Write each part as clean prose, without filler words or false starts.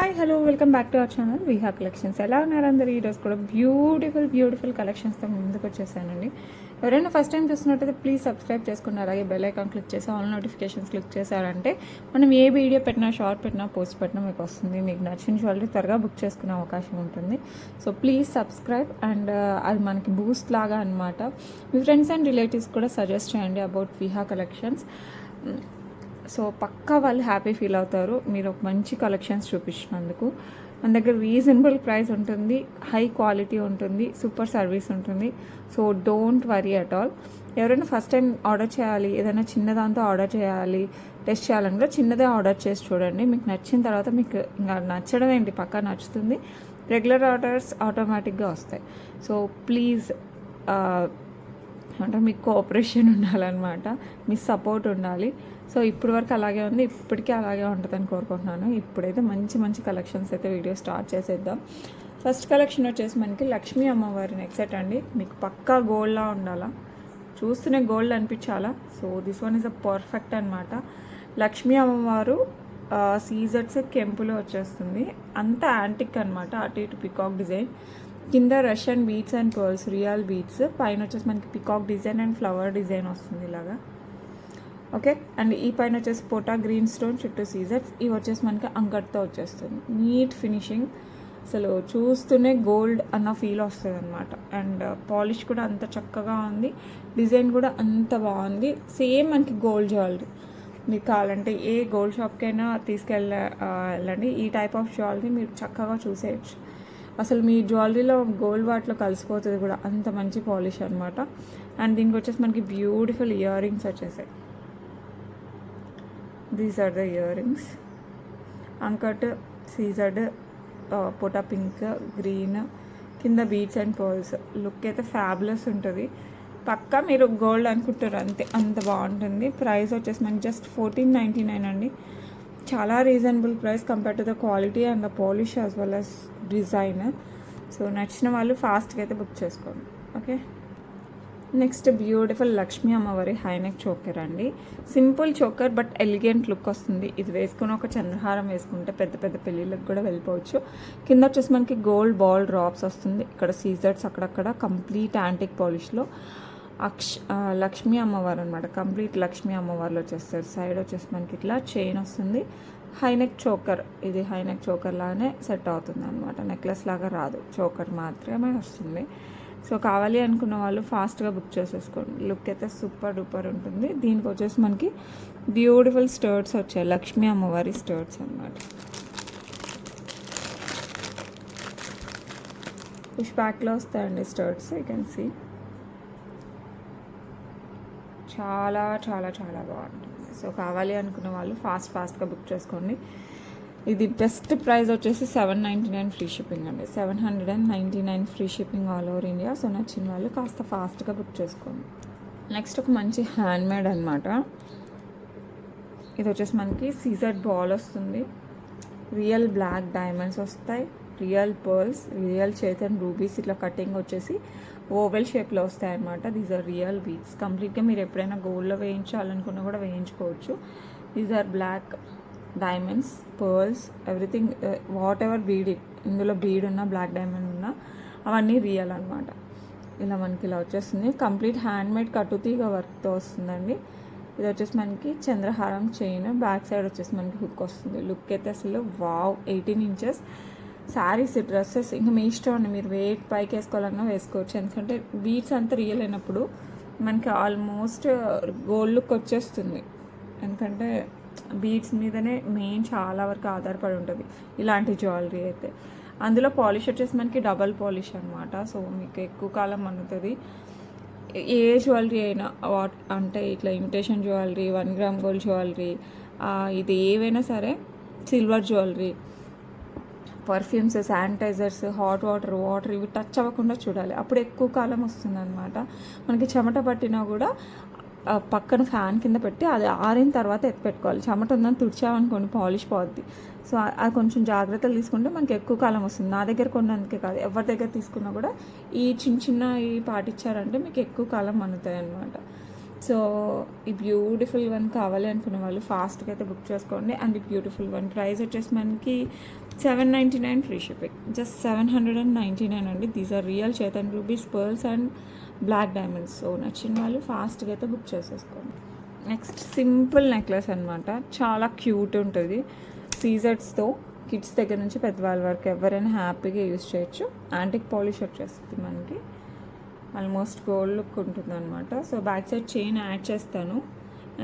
Hi hello welcome back to our channel Viha collections. ఎలా ఉన్నారు అందరు? ఈరోజు కూడా బ్యూటిఫుల్ కలెక్షన్స్తో ముందుకు వచ్చేసానండి. ఎవరైనా ఫస్ట్ టైం చూస్తున్నట్టయితే ప్లీజ్ సబ్స్క్రైబ్ చేసుకుని అలాగే బెల్ ఐకాన్ క్లిక్ చేసి ఆల్ నోటిఫికేషన్స్ క్లిక్ చేశారంటే మనం ఏ వీడియో పెట్టినా, షార్ట్ పెట్టినా, పోస్ట్ పెట్టినా మీకు వస్తుంది. మీకు నచ్చిన జ్యువెలరీ త్వరగా బుక్ చేసుకునే అవకాశం ఉంటుంది. So please subscribe. అండ్ అది మనకి బూస్ట్ లాగా అనమాట. మీ ఫ్రెండ్స్ అండ్ రిలేటివ్స్ కూడా సజెస్ట్ చేయండి అబౌట్ విహా కలెక్షన్స్. సో పక్కా వాళ్ళు హ్యాపీ ఫీల్ అవుతారు మీరు ఒక మంచి కలెక్షన్స్ చూపించినందుకు. మన దగ్గర రీజనబుల్ ప్రైస్ ఉంటుంది, హై క్వాలిటీ ఉంటుంది, సూపర్ సర్వీస్ ఉంటుంది. So don't worry at all. ఎవరైనా ఫస్ట్ టైం ఆర్డర్ చేయాలి, ఏదైనా చిన్నదాంతో ఆర్డర్ చేయాలి, టెస్ట్ చేయాలని కూడా చిన్నదే ఆర్డర్ చేసి చూడండి. మీకు నచ్చిన తర్వాత మీకు ఇంకా నచ్చడం ఏంటి, పక్కా నచ్చుతుంది. రెగ్యులర్ ఆర్డర్స్ ఆటోమేటిక్గా వస్తాయి. సో ప్లీజ్ అంటే మీకు కోఆపరేషన్ ఉండాలన్నమాట, మీ సపోర్ట్ ఉండాలి. సో ఇప్పటి వరకు అలాగే ఉంది, ఇప్పటికీ అలాగే ఉంటుందని కోరుకుంటున్నాను. ఇప్పుడైతే మంచి కలెక్షన్స్ అయితే వీడియో స్టార్ట్ చేసేద్దాం. ఫస్ట్ కలెక్షన్ వచ్చేసి మనకి లక్ష్మీ అమ్మవారి నెక్ సెట్ అండి. మీకు పక్కా గోల్డ్లా ఉండాలా, చూస్తూనే గోల్డ్ అనిపించాలా. So this one is a perfect అనమాట. లక్ష్మీ అమ్మవారు సీజర్స్ కెంపులో వచ్చేస్తుంది, అంతా యాంటిక్ అనమాట. అటు ఇటు పికాక్ డిజైన్, కింద Russian beads and pearls, real beads, పైన వచ్చేసి మనకి peacock design and flower design వస్తుంది ఇలాగా. ఓకే, అండ్ ఈ పైన వచ్చేసి పోటా గ్రీన్ స్టోన్ చుట్టూ సీజర్స్. ఇవి వచ్చేసి మనకి అంకట్తో వచ్చేస్తుంది. నీట్ ఫినిషింగ్, అసలు చూస్తూనే గోల్డ్ అన్న ఫీల్ వస్తుంది అనమాట. అండ్ పాలిష్ కూడా అంత చక్కగా ఉంది, డిజైన్ కూడా అంత బాగుంది. సేమ్ మనకి గోల్డ్ జ్యువెలరీ. మీకు కావాలంటే ఏ గోల్డ్ షాప్కైనా వెళ్ళండి, ఈ టైప్ ఆఫ్ జ్యువెలరీ మీరు చక్కగా చూసేయచ్చు. అసలు మీ జ్యువెలరీలో గోల్డ్ వాటిలో కలిసిపోతుంది కూడా, అంత మంచి పాలిష్ అనమాట. అండ్ దీనికి వచ్చేసి మనకి బ్యూటిఫుల్ ఇయర్ రింగ్స్ వచ్చేసాయి. These are the year rings, అంకట్, సీజర్డ్, పోటా పింక్, గ్రీన్, కింద బీడ్స్ అండ్ పర్ల్స్. లుక్ అయితే ఫ్యాబులస్ ఉంటుంది. పక్కా మీరు గోల్డ్ అనుకుంటారు అంతే, అంత బాగుంటుంది. ప్రైస్ వచ్చేసి మనకి జస్ట్ 1499 అండి. చాలా reasonable price compare to the quality and the polish as well as design. So నచ్చిన వాళ్ళు ఫాస్ట్గా అయితే బుక్ చేసుకోండి. ఓకే, నెక్స్ట్ బ్యూటిఫుల్ లక్ష్మీ అమ్మవారి హైనెక్ చోకర్ అండి. Simple choker but elegant look వస్తుంది. ఇది వేసుకుని ఒక చంద్రహారం వేసుకుంటే పెద్ద పెళ్ళిళ్ళకి కూడా వెళ్ళిపోవచ్చు. కింద వచ్చేసి మనకి గోల్డ్ బాల్ డ్రాప్స్ వస్తుంది. ఇక్కడ సీజర్స్ అక్కడక్కడ కంప్లీట్ యాంటిక్ పాలిష్లో లక్ష్మీ అమ్మవారు అనమాట. కంప్లీట్ లక్ష్మీ అమ్మవారిలో వచ్చేస్తారు. సైడ్ వచ్చేసి మనకి ఇట్లా చైన్ వస్తుంది. హైనెక్ చోకర్, ఇది హైనెక్ చోకర్ లాగానే సెట్ అవుతుంది అనమాట. నెక్లెస్ లాగా రాదు, చోకర్ మాత్రమే వస్తుంది. సో కావాలి అనుకున్న వాళ్ళు ఫాస్ట్గా బుక్ చేసేసుకోండి. లుక్ అయితే సూపర్ డూపర్ ఉంటుంది. దీనికి వచ్చేసి మనకి బ్యూటిఫుల్ స్టర్ట్స్ వచ్చాయి, లక్ష్మీ అమ్మవారి స్టర్ట్స్ అనమాట. పుష్ బ్యాక్లో వస్తాయండి స్టర్ట్స్, యూ కెన్ సీ. చాలా బాగుంటుంది. సో కావాలి అనుకున్న వాళ్ళు ఫాస్ట్గా బుక్ చేసుకోండి. ఇది బెస్ట్ ప్రైస్ వచ్చేసి 799 ఫ్రీ షిప్పింగ్ అండి. 799 free shipping all over India. So నచ్చిన వాళ్ళు కాస్త ఫాస్ట్గా బుక్ చేసుకోండి. నెక్స్ట్ ఒక మంచి హ్యాండ్మేడ్ అనమాట. ఇది వచ్చేసి మనకి సీజర్డ్ బాల్ వస్తుంది, రియల్ బ్లాక్ డైమండ్స్ వస్తాయి, రియల్ పర్ల్స్, రియల్ చైతన్ రూబీస్, ఇట్లా కటింగ్ వచ్చేసి ఓవెల్ షేప్లో వస్తాయి అనమాట. These are real beads. కంప్లీట్గా మీరు ఎప్పుడైనా గోల్డ్లో వేయించాలనుకున్నా కూడా వేయించుకోవచ్చు. These are black diamonds, pearls, everything, whatever bead ఇందులో బీడ్ ఉన్నా, బ్లాక్ డైమండ్ ఉన్నా, అవన్నీ రియల్ అనమాట. ఇలా మనకి ఇలా వచ్చేస్తుంది. కంప్లీట్ హ్యాండ్మేడ్ కట్టుతీగ వర్క్తో వస్తుందండి. ఇది వచ్చేసి మనకి చంద్రహారం చైన్, బ్యాక్ సైడ్ వచ్చేసి మనకి హుక్ వస్తుంది. లుక్ అయితే అసలు వావ్. 18 ఇంచెస్ శారీస్, డ్రెస్సెస్ ఇంకా మీ ఇష్టం అండి. మీరు వెయిట్ పైకి వేసుకోవాలన్నా వేసుకోవచ్చు. ఎందుకంటే బీడ్స్ అంతా రియల్ అయినప్పుడు మనకి ఆల్మోస్ట్ గోల్డ్ లుక్ వచ్చేస్తుంది. ఎందుకంటే బీడ్స్ మీదనే మెయిన్ చాలా వరకు ఆధారపడి ఉంటుంది ఇలాంటి జ్యువెలరీ అయితే. అందులో పాలిష్ వచ్చేసి మనకి డబల్ పాలిష్ అనమాట. సో మీకు ఎక్కువ కాలం అందుతుంది. ఏ జ్యువెలరీ అయినా అంటే ఇట్లా imitation jewellery, 1 gram gold jewellery, ఇది ఏవైనా సరే, silver jewellery, perfumes, sanitizers, hot water ఇవి టచ్ అవ్వకుండా చూడాలి. అప్పుడు ఎక్కువ కాలం వస్తుంది అనమాట. మనకి చెమట పట్టినా కూడా పక్కన ఫ్యాన్ కింద పెట్టి అది ఆరిన తర్వాత ఎత్తిపెట్టుకోవాలి. చెమట ఉందని తుడిచామనుకోండి పాలిష్ పోద్ది. సో అది కొంచెం జాగ్రత్తలు తీసుకుంటే మనకి ఎక్కువ కాలం వస్తుంది. నా దగ్గర కొన్నందుకే కాదు, ఎవరి దగ్గర తీసుకున్నా కూడా ఈ చిన్న పాటించారంటే మీకు ఎక్కువ కాలం మన్నుతాయి అనమాట. సో ఈ బ్యూటిఫుల్ వన్ కావాలి అనుకున్న వాళ్ళు ఫాస్ట్గా అయితే బుక్ చేసుకోండి. అండ్ ఈ బ్యూటిఫుల్ వన్ ప్రైస్ వచ్చేసి మనకి 799 ఫ్రీ షిప్పింగ్, జస్ట్ 799 అండి. దీస్ ఆర్ రియల్ చేతన్ rubies, pearls and black diamonds. So నచ్చిన వాళ్ళు ఫాస్ట్గా అయితే బుక్ చేసేసుకోండి. నెక్స్ట్ సింపుల్ నెక్లెస్ అనమాట, చాలా క్యూట్ ఉంటుంది. సీజర్స్తో కిడ్స్ దగ్గర నుంచి పెద్దవాళ్ళ వరకు ఎవరైనా హ్యాపీగా యూజ్ చేయొచ్చు. యాంటిక్ పాలిష్ వచ్చేస్తుంది మనకి, ఆల్మోస్ట్ గోల్డ్ లుక్ ఉంటుంది అనమాట. So back side chain add చేస్తాను.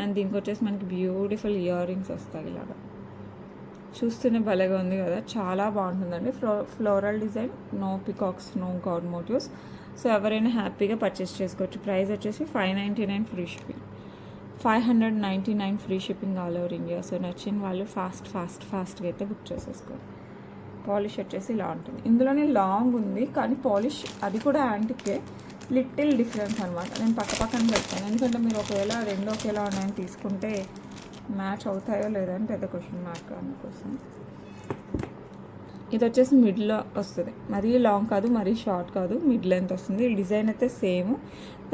అండ్ దీనికి వచ్చేసి మనకి బ్యూటిఫుల్ ఇయర్ రింగ్స్ వస్తాయి ఇలాగా. చూస్తూనే భలేగా ఉంది కదా, చాలా బాగుంటుందండి. Floral design, no peacocks, no god motifs. So ఎవరైనా హ్యాపీగా పర్చేస్ చేసుకోవచ్చు. ప్రైస్ వచ్చేసి 599 free shipping, 599 free shipping all over India. So నచ్చిన వాళ్ళు ఫాస్ట్గా అయితే బుక్ చేసేసుకోండి. పాలిష్ వచ్చేసి ఇలా ఉంటుంది. ఇందులోనే లాంగ్ ఉంది కానీ పాలిష్ అది కూడా యాంటికే, లిటిల్ డిఫరెన్స్ అనమాట. నేను పక్కన పెట్టాను ఎందుకంటే మీరు ఒకవేళ రెండు ఒకేలా ఉన్నాయని తీసుకుంటే మ్యాచ్ అవుతాయో లేదో అని పెద్ద క్వశ్చన్ మార్క్ అందుకోసం. ఇది వచ్చేసి మిడ్లో వస్తుంది, మరీ లాంగ్ కాదు మరీ షార్ట్ కాదు, మిడ్ లెంత్ వస్తుంది. డిజైన్ అయితే సేమ్,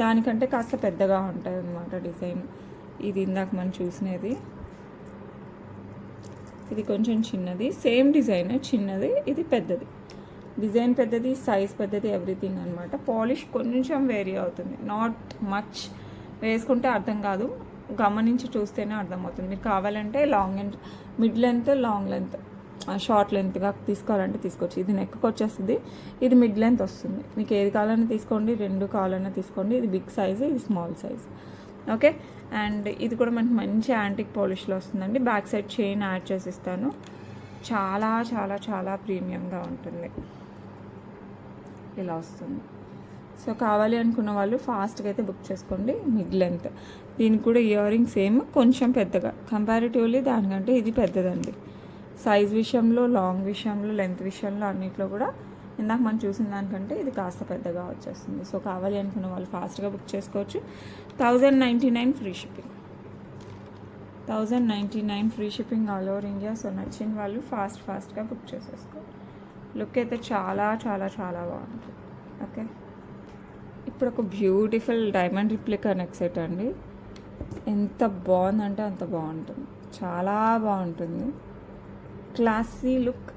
దానికంటే కాస్త పెద్దగా ఉంటుంది అనమాట డిజైన్. ఇది ఇందాక మనం చూసినది, ఇది కొంచెం చిన్నది, సేమ్ డిజైన్ చిన్నది, ఇది పెద్దది. డిజైన్ పెద్దది, సైజ్ పెద్దది, ఎవ్రీథింగ్ అనమాట. పాలిష్ కొంచెం వేరీ అవుతుంది, నాట్ మచ్. వేసుకుంటే అర్థం కాదు, గమనించి చూస్తేనే అర్థమవుతుంది. మీకు కావాలంటే long and mid length, long length, short లెంత్గా తీసుకోవాలంటే తీసుకోవచ్చు. ఇది నెక్కి వచ్చేస్తుంది, ఇది మిడ్ లెంత్ వస్తుంది. మీకు ఏది కావాలన్నా తీసుకోండి, రెండు కావాలన్నా తీసుకోండి. ఇది బిగ్ సైజు, ఇది స్మాల్ సైజ్. ఓకే, అండ్ ఇది కూడా మనకి మంచి యాంటిక్ పాలిష్లో వస్తుందండి. బ్యాక్ సైడ్ చైన్ యాడ్ చేసి ఇస్తాను. చాలా చాలా చాలా ప్రీమియంగా ఉంటుంది, ఇలా వస్తుంది. సో కావాలి అనుకున్న వాళ్ళు ఫాస్ట్గా అయితే బుక్ చేసుకోండి. మిడ్ లెంత్, దీనికి కూడా ఇయర్ రింగ్స్ సేమ్, కొంచెం పెద్దగా కంపారిటివ్లీ దానికంటే ఇది పెద్దదండి. సైజ్ విషయంలో, లాంగ్ విషయంలో, లెంత్ విషయంలో అన్నిట్లో కూడా ఇందాక మనం చూసిన దానికంటే ఇది కాస్త పెద్దగా వచ్చేస్తుంది. సో కావాలి అనుకున్న వాళ్ళు ఫాస్ట్గా బుక్ చేసుకోవచ్చు. 1099 free shipping, 1099 free shipping all over India. So నచ్చిన వాళ్ళు ఫాస్ట్గా బుక్ చేసేసుకోవాలి. లుక్ అయితే చాలా చాలా చాలా బాగుంటుంది. ఓకే, ఇప్పుడు ఒక beautiful diamond replica neck set అండి. ఎంత బాగుందంటే అంత బాగుంటుంది, చాలా బాగుంటుంది. క్లాసీ లుక్,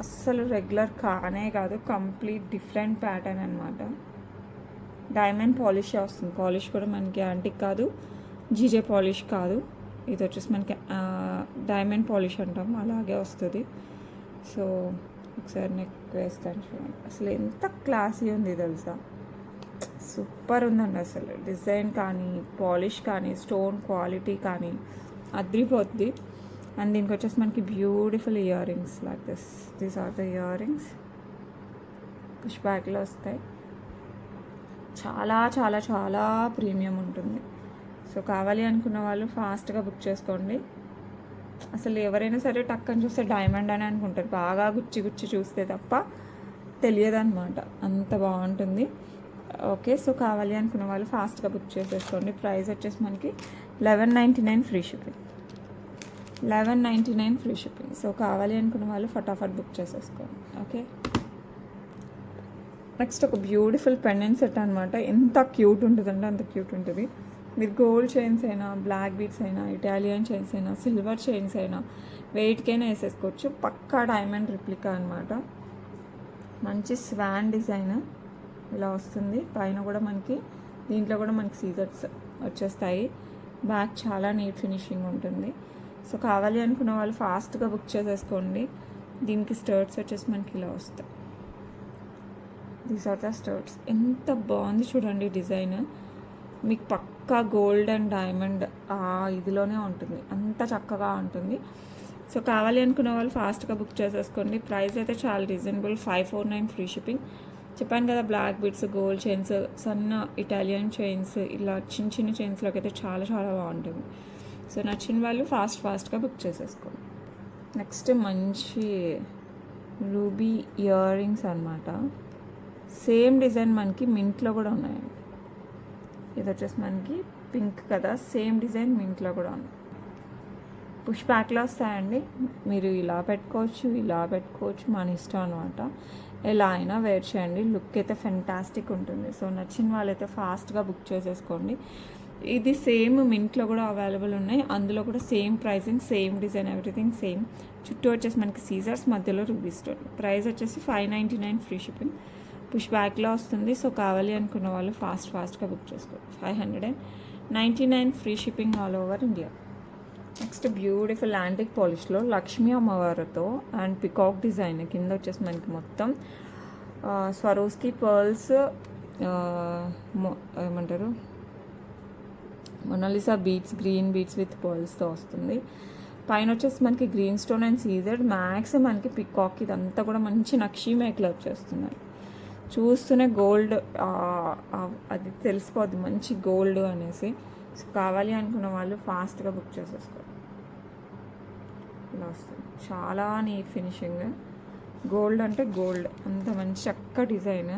అస్సలు రెగ్యులర్ కానే కాదు, కంప్లీట్ డిఫరెంట్ ప్యాటర్న్ అనమాట. డైమండ్ పాలిష్ వస్తుంది. పాలిష్ కూడా మనకి యాంటిక్ కాదు, జీజే పాలిష్ కాదు. ఇది వచ్చేసి మనకి డైమండ్ పాలిష్ అంటాం, అలాగే వస్తుంది. సో ఒకసారి నెక్ వేస్తాను చూడండి, అసలు ఎంత క్లాసీ ఉంది తెలుసా, సూపర్ ఉందండి. అసలు డిజైన్ కానీ, పాలిష్ కానీ, స్టోన్ క్వాలిటీ కానీ అద్రిపోద్ది. అండ్ దీనికి వచ్చేసి మనకి beautiful ear rings like these are the year rings, push బ్యాక్లో వస్తాయి. చాలా చాలా చాలా ప్రీమియం ఉంటుంది. సో కావాలి అనుకున్న వాళ్ళు ఫాస్ట్గా బుక్ చేసుకోండి. అసలు ఎవరైనా సరే టక్కని చూస్తే డైమండ్ అని అనుకుంటారు, బాగా గుచ్చి చూస్తే తప్ప తెలియదన్నమాట, అంత బాగుంటుంది. ఓకే, సో కావాలి అనుకున్న వాళ్ళు ఫాస్ట్గా బుక్ చేసేసుకోండి. ప్రైస్ వచ్చేసి మనకి 1199 free shipping, 1199 free shipping. So కావాలి అనుకున్న వాళ్ళు ఫటాఫట్ బుక్ చేసేసుకోండి. ఓకే, నెక్స్ట్ ఒక బ్యూటిఫుల్ పెండెంట్ సెట్ అనమాట. ఎంత క్యూట్ ఉంటుందంటే అంత క్యూట్ ఉంటుంది. మీరు గోల్డ్ చైన్స్ అయినా, బ్లాక్ బీడ్స్ అయినా, ఇటాలియన్ చైన్స్ అయినా, సిల్వర్ చైన్స్ అయినా వెయిట్కైనా వేసేసుకోవచ్చు. పక్కా డైమండ్ రిప్లికా అనమాట. మంచి స్వాన్ డిజైన్ ఇలా వస్తుంది. పైన కూడా మనకి, దీంట్లో కూడా మనకి సీజర్స్ వచ్చేస్తాయి. బ్యాక్ చాలా నీట్ ఫినిషింగ్ ఉంటుంది. సో కావాలి అనుకున్న వాళ్ళు ఫాస్ట్గా బుక్ చేసేసుకోండి. దీనికి స్టర్ట్స్ వచ్చేసి మనకి ఇలా వస్తాయి. These are the స్టర్ట్స్. ఎంత బాగుంది చూడండి డిజైన్. మీకు పక్కా గోల్డ్ అండ్ డైమండ్ ఇదిలోనే ఉంటుంది, అంత చక్కగా ఉంటుంది. సో కావాలి అనుకున్న వాళ్ళు ఫాస్ట్గా బుక్ చేసేసుకోండి. ప్రైస్ అయితే చాలా రీజనబుల్, 549 ఫ్రీ షిప్పింగ్. చెప్పాను కదా, బ్లాక్ బీడ్స్, గోల్డ్ చైన్స్, సన్న ఇటాలియన్ చైన్స్, ఇలా చిన్న చిన్న చైన్స్లోకి అయితే చాలా చాలా బాగుంటుంది. సో నచ్చిన వాళ్ళు ఫాస్ట్గా బుక్ చేసేసుకోండి. నెక్స్ట్ మంచి రూబీ ఇయర్ రింగ్స్ అనమాట. సేమ్ డిజైన్ మనకి మింట్లో కూడా ఉన్నాయండి. ఇది వచ్చేసి మనకి పింక్ కదా, సేమ్ డిజైన్ మింట్లో కూడా ఉంది. పుష్ బ్యాక్లో వస్తాయండి. మీరు ఇలా పెట్టుకోవచ్చు, ఇలా పెట్టుకోవచ్చు, మన ఇష్టం అనమాట. ఎలా అయినా వేర్ చేయండి. లుక్ అయితే ఫెంటాస్టిక్ ఉంటుంది. సో నచ్చిన వాళ్ళైతే ఫాస్ట్గా బుక్ చేసేసుకోండి. ఇది సేమ్ మింట్లో కూడా అవైలబుల్ ఉన్నాయి. అందులో కూడా same pricing, same design, everything same. చుట్టూ వచ్చేసి మనకి సీజర్స్, మధ్యలో రూబీ స్టోన్. ప్రైస్ వచ్చేసి 599 ఫ్రీ షిప్పింగ్. పుష్ బ్యాక్లో వస్తుంది. సో కావాలి అనుకున్న వాళ్ళు ఫాస్ట్గా బుక్ చేసుకోండి. 599 free shipping all over India. Next beautiful antique పాలిష్లో లక్ష్మీ అమ్మవారితో అండ్ పికాక్ డిజైన్. కింద వచ్చేసి మనకి మొత్తం స్వరోస్కి పర్ల్స్, ఏమంటారు, Mona Lisa beads, green beads with పర్ల్స్తో వస్తుంది. పైన వచ్చేసి మనకి గ్రీన్ స్టోన్ అండ్ సీజర్డ్, మ్యాక్స్ మనకి పికాక్. ఇదంతా కూడా మంచి నక్షీ మేకలో వచ్చేస్తున్నారు. చూస్తూనే గోల్డ్ అది తెలిసిపోద్ది, మంచి గోల్డ్ అనేసి. సో కావాలి అనుకున్న వాళ్ళు ఫాస్ట్గా బుక్ చేసేసుకోవాలి. ఇలా వస్తుంది, చాలా నీట్ ఫినిషింగ్. గోల్డ్ అంటే గోల్డ్, అంత మంచి చక్క డిజైన్.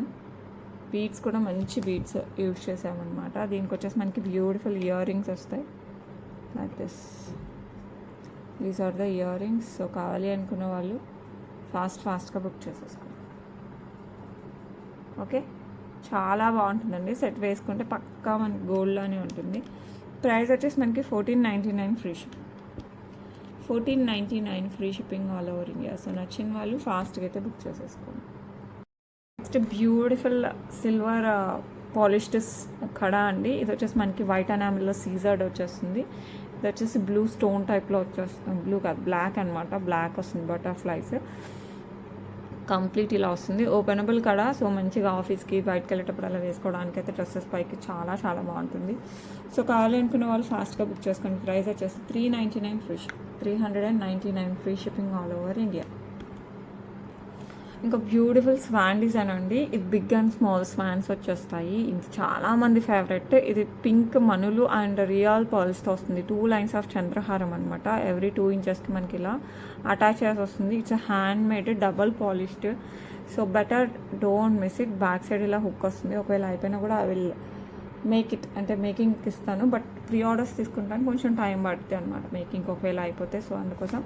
బీడ్స్ కూడా మంచి బీడ్స్ యూజ్ చేసామన్నమాట. దీనికి వచ్చేసి మనకి బ్యూటిఫుల్ ఇయర్ రింగ్స్ వస్తాయి like this. These are the ear rings. So కావాలి అనుకున్న వాళ్ళు ఫాస్ట్గా బుక్ చేసేసుకోండి. ఓకే, చాలా బాగుంటుందండి. సెట్ వేసుకుంటే పక్కా మనకి గోల్డ్లోనే ఉంటుంది. ప్రైస్ వచ్చేసి మనకి 1499 free shipping. 1499 free shipping all over India. So నచ్చిన వాళ్ళు ఫాస్ట్గా అయితే బుక్ చేసేసుకోండి. నెక్స్ట్ బ్యూటిఫుల్ సిల్వర్ పాలిష్డ్ కడా అండి. ఇది వచ్చేసి మనకి వైట్ ఎనామిల్లో సీజర్డ్ వచ్చేస్తుంది. ఇది వచ్చేసి బ్లూ స్టోన్ టైప్లో వచ్చేస్తుంది. బ్లూ కాదు, బ్లాక్ అనమాట. బ్లాక్ వస్తుంది, బటర్ఫ్లైస్ కంప్లీట్ ఇలా వస్తుంది. ఓపెనబుల్ కడా. సో మంచిగా ఆఫీస్కి బయటకు వెళ్ళేటప్పుడు అలా వేసుకోవడానికి అయితే డ్రెస్సెస్ పైకి చాలా చాలా బాగుంటుంది. సో కావాలి అనుకునే వాళ్ళు ఫాస్ట్గా బుక్ చేసుకోండి. ప్రైస్ వచ్చేసి 399 free ship. 399 free shipping all over India. ఇంకా బ్యూటిఫుల్ స్వాన్ డిజైన్ అండి. ఇది బిగ్ అండ్ స్మాల్ స్వాన్స్ వచ్చేస్తాయి. ఇది చాలామంది ఫేవరెట్. ఇది పింక్ మనులు అండ్ రియల్ పర్ల్స్తో వస్తుంది. 2 లైన్స్ ఆఫ్ చంద్రహారం అనమాట. ఎవ్రీ 2 ఇంచెస్కి మనకి ఇలా అటాచ్ చేసి వస్తుంది. It's hand made, double polished. So better don't miss it. Back side ఇలా హుక్ వస్తుంది. ఒకవేళ అయిపోయినా కూడా ఐ విల్ మేక్ ఇట్, అంటే మేకింగ్కి ఇస్తాను. బట్ ప్రీ ఆర్డర్స్ తీసుకుంటాను, కొంచెం టైం పడుతుంది అనమాట మేకింగ్ ఒకవేళ అయిపోతే. సో అందుకోసం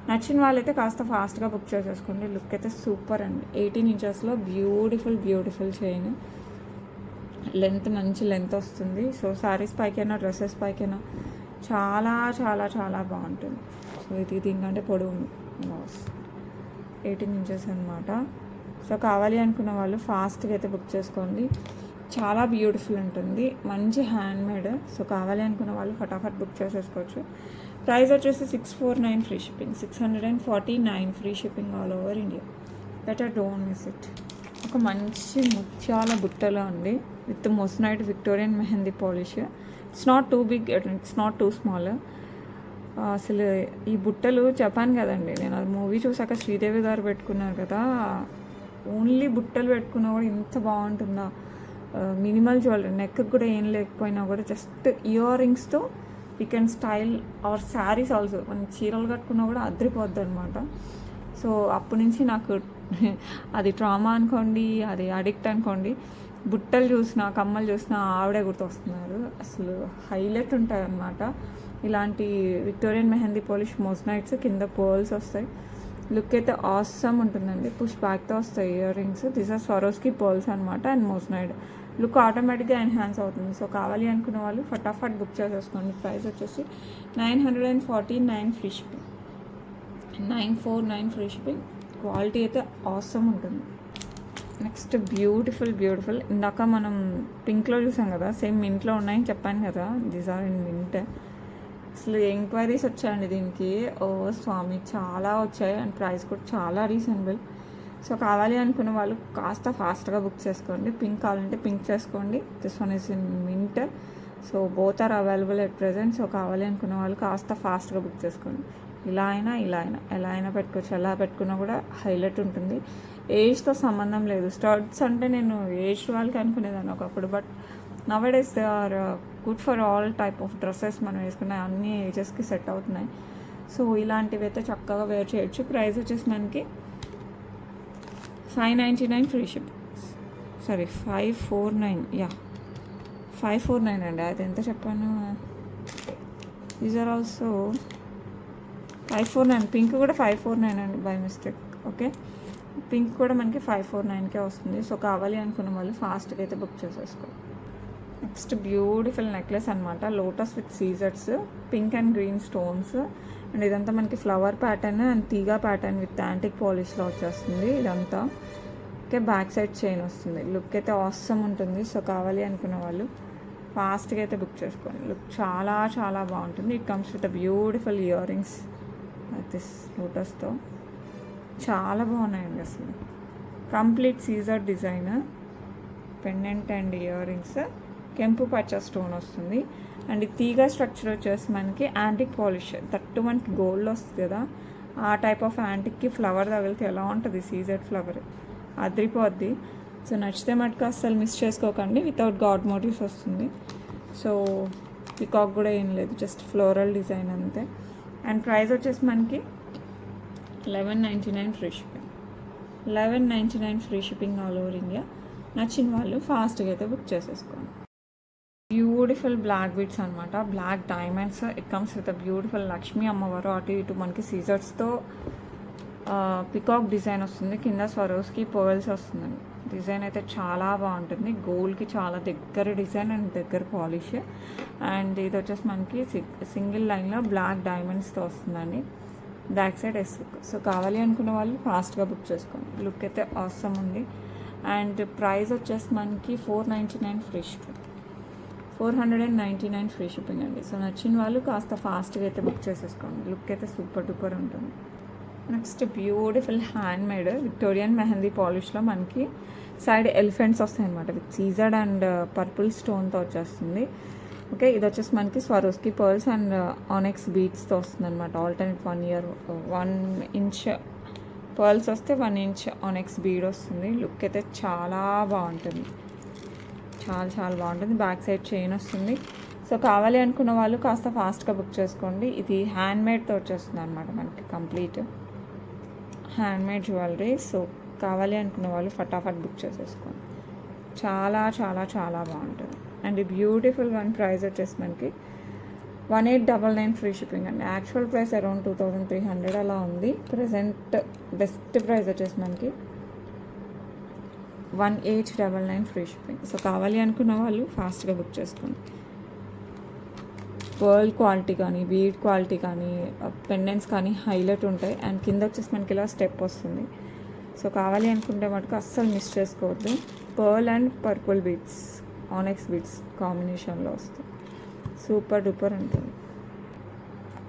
నచ్చిన వాళ్ళైతే కాస్త ఫాస్ట్గా బుక్ చేసేసుకోండి. లుక్ అయితే సూపర్ అండి. 18 ఇంచెస్లో బ్యూటిఫుల్ చైన్. లెంత్ మంచి లెంత్ వస్తుంది. సో శారీస్ పైకైనా డ్రెస్సెస్ పైకైనా చాలా చాలా చాలా బాగుంటుంది. సో ఇది దీనికంటే పొడవు 18 ఇంచెస్ అనమాట. సో కావాలి అనుకున్న వాళ్ళు ఫాస్ట్గా అయితే బుక్ చేసుకోండి. చాలా బ్యూటిఫుల్ ఉంటుంది, మంచి హ్యాండ్మేడ్. సో కావాలి అనుకున్న వాళ్ళు ఫటాఫట్ బుక్ చేసేసుకోవచ్చు. ప్రైస్ వచ్చేసి 649 free shipping. 649 free shipping all over India. Better don't miss it. ఒక మంచి ముత్యాల బుట్టలో అండి with moissanite Victorian mehndi polish. It's not too big, it's not too small. అసలు ఈ బుట్టలు చెప్పాను కదండి, నేను అది మూవీ చూసాక శ్రీదేవి గారు పెట్టుకున్నారు కదా, ఓన్లీ బుట్టలు పెట్టుకున్నా కూడా ఇంత బాగుంటుందా. మినిమల్ జ్యువెలరీ, నెక్కి కూడా ఏం లేకపోయినా కూడా జస్ట్ ఇయర్ రింగ్స్తో we can style our saris also. మనం చీరలు కట్టుకున్నా కూడా అద్రిపోద్ది అనమాట. సో అప్పటి నుంచి నాకు అది ట్రామా అనుకోండి, అది అడిక్ట్ అనుకోండి. బుట్టలు చూసినా, కమ్మలు చూసినా ఆవిడే గుర్తొస్తున్నారు. అసలు హైలైట్ ఉంటాయి అన్నమాట. ఇలాంటి విక్టోరియన్ మెహందీ పాలిష్ మోస్నైట్స్, కింద పర్ల్స్ వస్తాయి. లుక్ అయితే ఆసమ్ ఉంటుందండి. పుష్ బ్యాక్తో వస్తాయి ear rings. This are Swarovski pearls అనమాట అండ్ మోస్నైడ్. లుక్ ఆటోమేటిక్గా ఎన్హాన్స్ అవుతుంది. సో కావాలి అనుకున్న వాళ్ళు ఫటాఫట్ బుక్ చేసేసుకోండి. ప్రైస్ వచ్చేసి 949 free shipping. 949 free shipping. Quality అయితే ఆసమ్ ఉంటుంది. నెక్స్ట్ బ్యూటిఫుల్ ఇందాక మనం పింక్లో చూసాం కదా, సేమ్ మింట్లో ఉన్నాయని చెప్పాను కదా. These are in mint. అసలు ఎంక్వైరీస్ వచ్చాయండి దీనికి. ఓ స్వామి, చాలా వచ్చాయి అండ్ ప్రైస్ కూడా చాలా రీజనబుల్. సో కావాలి అనుకున్న వాళ్ళు కాస్త ఫాస్ట్గా బుక్ చేసుకోండి. పింక్ కావాలంటే పింక్ చేసుకోండి. This one is in mint. So both are available at present. So కావాలి అనుకున్న వాళ్ళు కాస్త ఫాస్ట్గా బుక్ చేసుకోండి. ఇలా అయినా ఎలా అయినా పెట్టుకోవచ్చు. ఎలా పెట్టుకున్నా కూడా హైలైట్ ఉంటుంది. ఏజ్తో సంబంధం లేదు. స్టడ్స్ అంటే నేను ఏజ్ వాళ్ళకి అనుకునేదాన్ని ఒకప్పుడు, but nowadays they are good for all type of dresses. మనం వేసుకున్న అన్ని ఏజెస్కి సెట్ అవుతున్నాయి. సో ఇలాంటివి అయితే చక్కగా వేర్ చేయొచ్చు. ప్రైస్ వచ్చేసి మనకి 599 ఫ్రీ షిప్. సారీ 549. 549 అండి. అది ఎంత చెప్పాను. These are also 549. పింక్ కూడా 549 అండి, బై మిస్టేక్. ఓకే, పింక్ కూడా మనకి 549కే వస్తుంది. సో కావాలి అనుకున్న వాళ్ళు ఫాస్ట్గా అయితే బుక్ చేసేసుకో. నెక్స్ట్ బ్యూటిఫుల్ నెక్లెస్ అనమాట, లోటస్ విత్ సీజర్స్, pink and green stones. And ఇదంతా మనకి ఫ్లవర్ ప్యాటర్న్ అండ్ తీగా ప్యాటర్న్ విత్ యాంటిక్ పాలిష్లో వచ్చేస్తుంది ఇదంతా. ఓకే, బ్యాక్ సైడ్ చైన్ వస్తుంది. లుక్ అయితే ఆసమ్ ఉంటుంది. సో కావాలి అనుకున్న వాళ్ళు ఫాస్ట్గా అయితే బుక్ చేసుకోండి. లుక్ చాలా చాలా బాగుంటుంది. It comes with beautiful ear rings this లోటస్తో. చాలా బాగున్నాయండి అసలు. కంప్లీట్ సీజర్ design, pendant and year rings, కెంపు పచ్చ స్టోన్ వస్తుంది. అండ్ ఈ తీగ స్ట్రక్చర్ వచ్చేసి మనకి యాంటిక్ పాలిష్, తట్టు మనకి గోల్డ్ వస్తుంది కదా, ఆ టైప్ ఆఫ్ యాంటిక్కి ఫ్లవర్ తగిలితే ఎలా ఉంటుంది సీజర్ ఫ్లవర్, అదిరిపోద్ది. సో నచ్చితే మటుకు అస్సలు మిస్ చేసుకోకండి. వితౌట్ గాడ్ మోటివ్స్ వస్తుంది. సో పికాక్ కూడా ఏం లేదు, జస్ట్ ఫ్లోరల్ డిజైన్ అంతే. అండ్ ప్రైస్ వచ్చేసి మనకి 1199 free shipping. 1199 free shipping all over India. నచ్చిన వాళ్ళు ఫాస్ట్గా అయితే బుక్ చేసేసుకోండి. బ్యూటిఫుల్ బ్లాక్ బీడ్స్ అనమాట, black diamonds. It comes with beautiful Lakshmi అమ్మవారు, అటు ఇటు మనకి సీజర్స్తో పికాక్ డిజైన్ వస్తుంది. కింద స్వరోస్కి పర్ల్స్ వస్తుందండి. డిజైన్ అయితే చాలా బాగుంటుంది. గోల్డ్కి చాలా దగ్గర డిజైన్ అండ్ దగ్గర పాలిష్. అండ్ ఇది వచ్చేసి మనకి సింగిల్ లైన్లో బ్లాక్ డైమండ్స్తో వస్తుందండి. Back side yes. సో కావాలి అనుకున్న వాళ్ళు ఫాస్ట్గా బుక్ చేసుకోండి. లుక్ అయితే ఆసమ్ ఉంది. అండ్ ప్రైస్ వచ్చేసి మనకి 499 ఫ్రీ షిప్పింగ్. 499 ఫ్రీ షిప్పింగ్ అండి. సో నచ్చిన వాళ్ళు కాస్త ఫాస్ట్గా అయితే బుక్ చేసేసుకోండి. లుక్ అయితే సూపర్ డూపర్ ఉంటుంది. Next beautiful handmade Victorian mehndi పాలిష్లో మనకి సైడ్ ఎలిఫెంట్స్ వస్తాయి అనమాట, విత్ సీజర్డ్ అండ్ పర్పుల్ స్టోన్తో వచ్చేస్తుంది. ఓకే, ఇది వచ్చేసి మనకి స్వరోస్కి పర్ల్స్ అండ్ ఆనెక్స్ బీడ్స్తో వస్తుంది అనమాట. ఆల్టర్నేట్ 1 ఇంచ్ పర్ల్స్ వస్తే 1 ఇంచ్ ఆనెక్స్ బీడ్ వస్తుంది. లుక్ అయితే చాలా బాగుంటుంది, చాలా చాలా బాగుంటుంది. బ్యాక్ సైడ్ చైన్ వస్తుంది. సో కావాలి అనుకున్న వాళ్ళు కాస్త ఫాస్ట్గా బుక్ చేసుకోండి. ఇది హ్యాండ్ మేడ్తో వచ్చేస్తుంది అనమాట మనకి, complete hand made jewellery. So కావాలి అనుకున్న వాళ్ళు ఫటాఫట్ బుక్ చేసేసుకోండి. చాలా చాలా చాలా బాగుంటుంది. అండ్ ఈ బ్యూటిఫుల్ వన్ ప్రైస్ వచ్చేసి మనకి 1899 ఫ్రీ షిప్పింగ్ అండి. యాక్చువల్ ప్రైస్ అరౌండ్ 2300 అలా ఉంది. ప్రజెంట్ బెస్ట్ ప్రైస్ వచ్చేసి మనకి 1899 ఫ్రీ షిప్పింగ్. సో కావాలి అనుకున్న వాళ్ళు ఫాస్ట్గా బుక్ చేసుకోండి. పర్ల్ క్వాలిటీ కానీ, బీడ్ క్వాలిటీ కానీ, పెండెంట్స్ కానీ హైలైట్ ఉంటాయి. అండ్ కింద వచ్చేసి మనకి ఇలా స్టెప్ వస్తుంది. సో కావాలి అనుకుంటే మటుకు అస్సలు మిస్ చేసుకోవద్దు. Pearl and purple beads, ఆనెక్స్ beads కాంబినేషన్లో వస్తుంది. సూపర్ డూపర్ ఉంటుంది.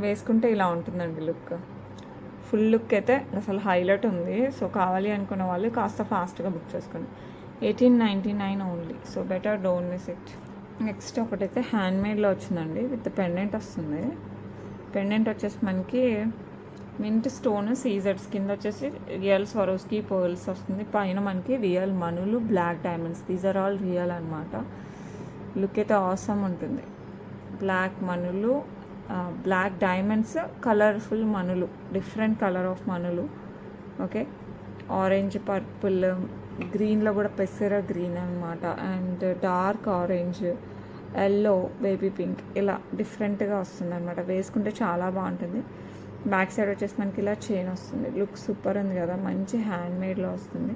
వేసుకుంటే ఇలా ఉంటుందండి లుక్. ఫుల్ లుక్ అయితే అసలు హైలైట్ ఉంది. సో కావాలి అనుకున్న వాళ్ళు కాస్త ఫాస్ట్గా బుక్ చేసుకోండి. 1899 only. So better don't miss it. Next ఒకటైతే హ్యాండ్ మేడ్లో వచ్చిందండి, విత్ పెండెంట్ వస్తుంది. పెండెంట్ వచ్చేసి మనకి మింట్ స్టోన్ సీజర్స్, కింద వచ్చేసి రియల్ స్వరోస్కి పర్ల్స్ వస్తుంది. పైన మనకి రియల్ మనులు, black diamonds. These are all real అనమాట. లుక్ అయితే ఆసమ్ ఉంటుంది. బ్లాక్ మనులు, బ్లాక్ డైమండ్స్, కలర్ఫుల్ మనులు, డిఫరెంట్ కలర్ ఆఫ్ మనులు. ఓకే, ఆరెంజ్, పర్పుల్, గ్రీన్లో కూడా పెసర గ్రీన్ అనమాట. And dark orange, yellow, baby pink, ఇలా డిఫరెంట్గా వస్తుంది అనమాట. వేసుకుంటే చాలా బాగుంటుంది. బ్యాక్ సైడ్ వచ్చేసి మనకి ఇలా చైన్ వస్తుంది. లుక్ సూపర్ ఉంది కదా, మంచి హ్యాండ్ మేడ్లో వస్తుంది.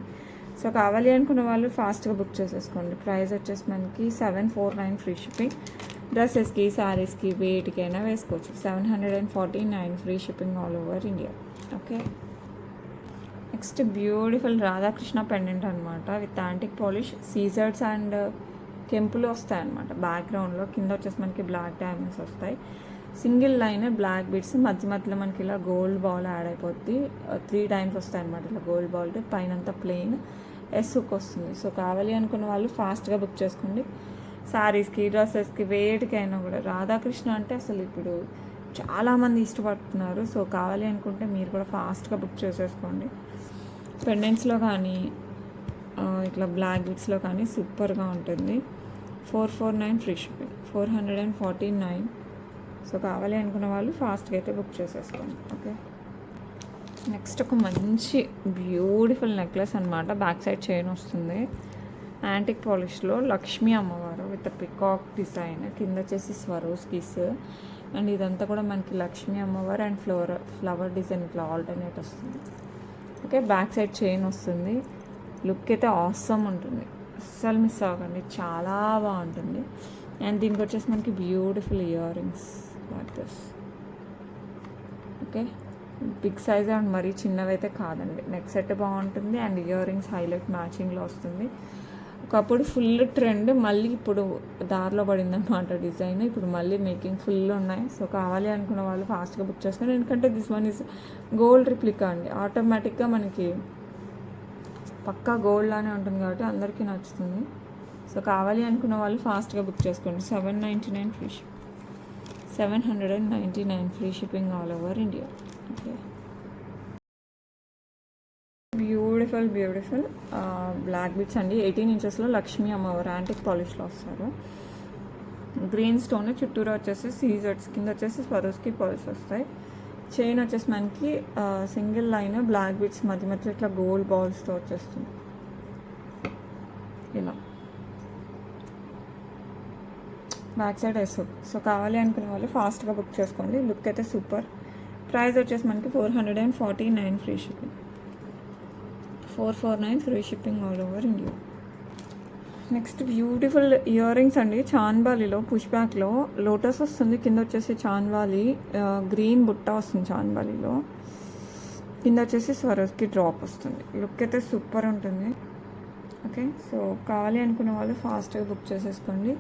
సో కావాలి అనుకున్న వాళ్ళు ఫాస్ట్గా బుక్ చేసేసుకోండి. ప్రైస్ వచ్చేసి మనకి 749 ఫ్రీ షిప్పింగ్. డ్రెస్సెస్కి, శారీస్కి, వేటికైనా వేసుకోవచ్చు. 749 free shipping all over India. Okay, next beautiful Radhakrishna pendant అనమాట, విత్ యాంటిక్ పాలిష్, సీజర్స్ అండ్ కెంపులు వస్తాయి అనమాట బ్యాక్గ్రౌండ్లో. కింద వచ్చేసి మనకి బ్లాక్ డైమండ్స్ వస్తాయి. సింగిల్ లైన్ బ్లాక్ బీడ్స్, మధ్య మధ్యలో మనకి ఇలా గోల్డ్ బాల్ యాడ్ అయిపోద్ది. 3 టైమ్స్ వస్తాయి అనమాట ఇలా గోల్డ్ బాల్. పైన అంతా ప్లెయిన్ ఎస్సుక్ వస్తుంది. సో కావాలి అనుకున్న వాళ్ళు ఫాస్ట్గా బుక్ చేసుకోండి. శారీస్కి, డ్రెస్సెస్కి, వేటికైనా కూడా. రాధాకృష్ణ అంటే అసలు ఇప్పుడు చాలామంది ఇష్టపడుతున్నారు. సో కావాలి అనుకుంటే మీరు కూడా ఫాస్ట్గా బుక్ చేసేసుకోండి. పెండెంట్స్లో కానీ, ఇట్లా బ్లాక్ బీడ్స్లో కానీ సూపర్గా ఉంటుంది. 449 ఫ్రీ షిప్పింగ్. 449. సో కావాలి అనుకున్న వాళ్ళు ఫాస్ట్గా అయితే బుక్ చేసేసుకోండి. ఓకే, నెక్స్ట్ ఒక మంచి బ్యూటిఫుల్ నెక్లెస్ అనమాట. బ్యాక్ సైడ్ చైన్ వస్తుంది. యాంటిక్ పాలిష్లో లక్ష్మీ అమ్మవారు విత్ పికాక్ డిజైన్, కింద వచ్చేసి స్వరోస్కీస్. అండ్ ఇదంతా కూడా మనకి లక్ష్మీ అమ్మవారు అండ్ ఫ్లవర్ డిజైన్ ఇట్లా ఆల్టర్నేట్ వస్తుంది. ఓకే, బ్యాక్ సైడ్ చైన్ వస్తుంది. లుక్ అయితే ఆసమ్ ఉంటుంది. అస్సలు మిస్ అవ్వకండి, చాలా బాగుంటుంది. అండ్ దీనికి వచ్చేసి మనకి beautiful ear rings like this. Okay, big size and మరీ చిన్నవైతే కాదండి. నెక్ సెట్ బాగుంటుంది అండ్ ఇయర్ రింగ్స్ హైలైట్ మ్యాచింగ్లో వస్తుంది. ఒకప్పుడు ఫుల్ ట్రెండ్, మళ్ళీ ఇప్పుడు దారిలో పడిందన్నమాట డిజైన్. ఇప్పుడు మళ్ళీ మేకింగ్ ఫుల్ ఉన్నాయి. సో కావాలి అనుకున్న వాళ్ళు ఫాస్ట్గా బుక్ చేసుకోండి. ఎందుకంటే this one is gold replica అండి. ఆటోమేటిక్గా మనకి పక్కా గోల్డ్ లానే ఉంటుంది కాబట్టి అందరికీ నచ్చుతుంది. సో కావాలి అనుకున్న వాళ్ళు ఫాస్ట్గా బుక్ చేసుకోండి. 799 free ship, 799 free shipping all over India. Okay, beautiful black beads అండి. 18 ఇంచెస్లో లక్ష్మీ అమ్మవారు యాంటిక్ పాలిష్లో వస్తారు. గ్రీన్ స్టోన్ చుట్టూరు వచ్చేసి సీజర్స్, కింద వచ్చేసి స్వరోస్కి పర్ల్స్ వస్తాయి. చైన్ వచ్చేసి మనకి సింగిల్ లైన్ బ్లాక్ బీట్స్ మధ్య మధ్య ఇట్లా గోల్డ్ బాల్స్తో వచ్చేస్తుంది ఇలా. బ్యాక్ సైడ్ వేస్తుంది. సో కావాలి అనుకునే వాళ్ళు ఫాస్ట్గా బుక్ చేసుకోండి. లుక్ అయితే సూపర్. ప్రైస్ వచ్చేసి మనకి 449 free shipping, 449 free shipping all over India. Next beautiful ear rings అండి. చాన్బాలీలో పుష్ బ్యాక్లో లోటస్ వస్తుంది, కింద వచ్చేసి చాన్బాలి గ్రీన్ బుట్ట వస్తుంది. చాన్బాలీలో కింద వచ్చేసి స్వరోస్కి డ్రాప్ వస్తుంది. లుక్ అయితే సూపర్ ఉంటుంది. ఓకే, సో కావాలి అనుకున్న వాళ్ళు ఫాస్ట్గా బుక్ చేసేసుకోండి.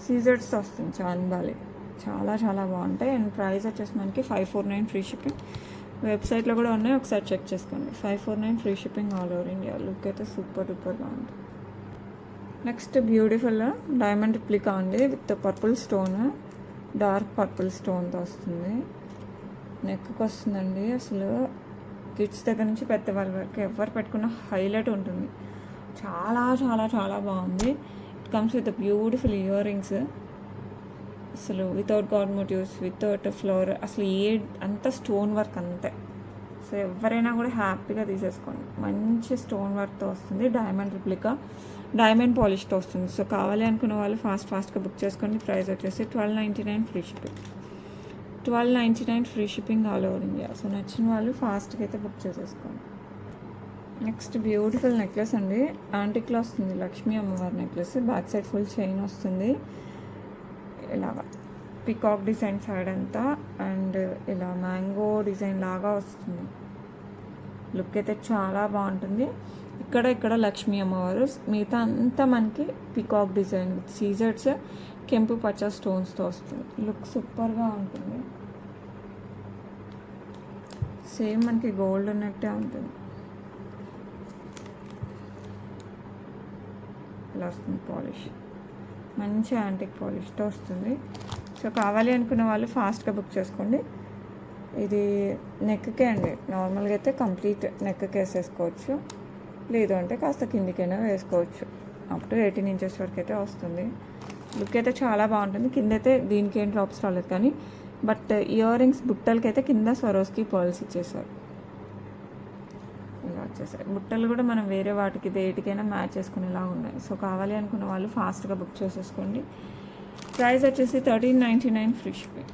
సీజర్స్ వస్తుంది చాన్బాలి, చాలా బాగుంటాయి. అండ్ ప్రైస్ వచ్చేసి మనకి 549 ఫ్రీ షిప్పింగ్. వెబ్సైట్లో కూడా ఉన్నాయి, ఒకసారి చెక్ చేసుకోండి. 549 free shipping all over India. Look అయితే సూపర్ బాగుంటుంది. నెక్స్ట్ బ్యూటిఫుల్ డైమండ్ రిప్లికా అండి with purple stone, dark purple స్టోన్తో వస్తుంది. నెక్కి వస్తుందండి. అసలు కిడ్స్ దగ్గర నుంచి పెద్దవాళ్ళ వరకు ఎవరు పెట్టుకున్న హైలైట్ ఉంటుంది. చాలా బాగుంది. It comes with beautiful year rings. అసలు without god motifs, without flower, అసలు అంత స్టోన్ వర్క్ అంతే. సో ఎవరైనా కూడా హ్యాపీగా తీసేసుకోండి. మంచి స్టోన్ వర్క్తో వస్తుంది. డైమండ్ రిప్లికా, డైమండ్ పాలిష్తో వస్తుంది. సో కావాలి అనుకున్న వాళ్ళు ఫాస్ట్గా బుక్ చేసుకోండి. ప్రైస్ వచ్చేసి 1299 free shipping, 1299 free shipping all over India. So నచ్చిన వాళ్ళు ఫాస్ట్గా అయితే బుక్ చేసేసుకోండి. నెక్స్ట్ బ్యూటిఫుల్ నెక్లెస్ అండి. యాంటిక్లో వస్తుంది లక్ష్మీ అమ్మవారి necklace. Back side full chain వస్తుంది ఇలాగా, పికాక్ డిజైన్ సైడ్ అంతా, అండ్ ఇలా మ్యాంగో డిజైన్ లాగా వస్తుంది. లుక్ అయితే చాలా బాగుంటుంది. ఇక్కడ లక్ష్మీ అమ్మవారు, మిగతా అంతా మనకి పికాక్ డిజైన్ విత్ సీజర్స్, కెంపు పచ్చ స్టోన్స్తో వస్తుంది. లుక్ సూపర్గా ఉంటుంది. సేమ్ మనకి గోల్డ్ ఉన్నట్టే ఉంటుంది. ఇలా వస్తుంది పాలిష్, మంచి యాంటిక్ పాలిష్తో వస్తుంది. సో కావాలి అనుకున్న వాళ్ళు ఫాస్ట్గా బుక్ చేసుకోండి. ఇది నెక్కే అండి. నార్మల్గా అయితే కంప్లీట్ నెక్కి వేసేసుకోవచ్చు, లేదు అంటే కాస్త కిందికైనా వేసుకోవచ్చు. అప్ టు 18 ఇంచెస్ వరకు అయితే వస్తుంది. లుక్ అయితే చాలా బాగుంటుంది. కింద అయితే దీనికి ఏం డ్రాప్స్ రాలేదు కానీ, బట్ ఇయర్ రింగ్స్ బుట్టలకి అయితే కింద స్వరోస్కి పర్ల్స్ ఇచ్చేసారు. ఇలా వచ్చేసాయి. బుట్టలు కూడా మనం వేరే వాటికి దేటికైనా మ్యాచ్ చేసుకునేలా ఉన్నాయి. సో కావాలి అనుకున్న వాళ్ళు ఫాస్ట్గా బుక్ చేసేసుకోండి. ప్రైస్ వచ్చేసి 1399 free shipping,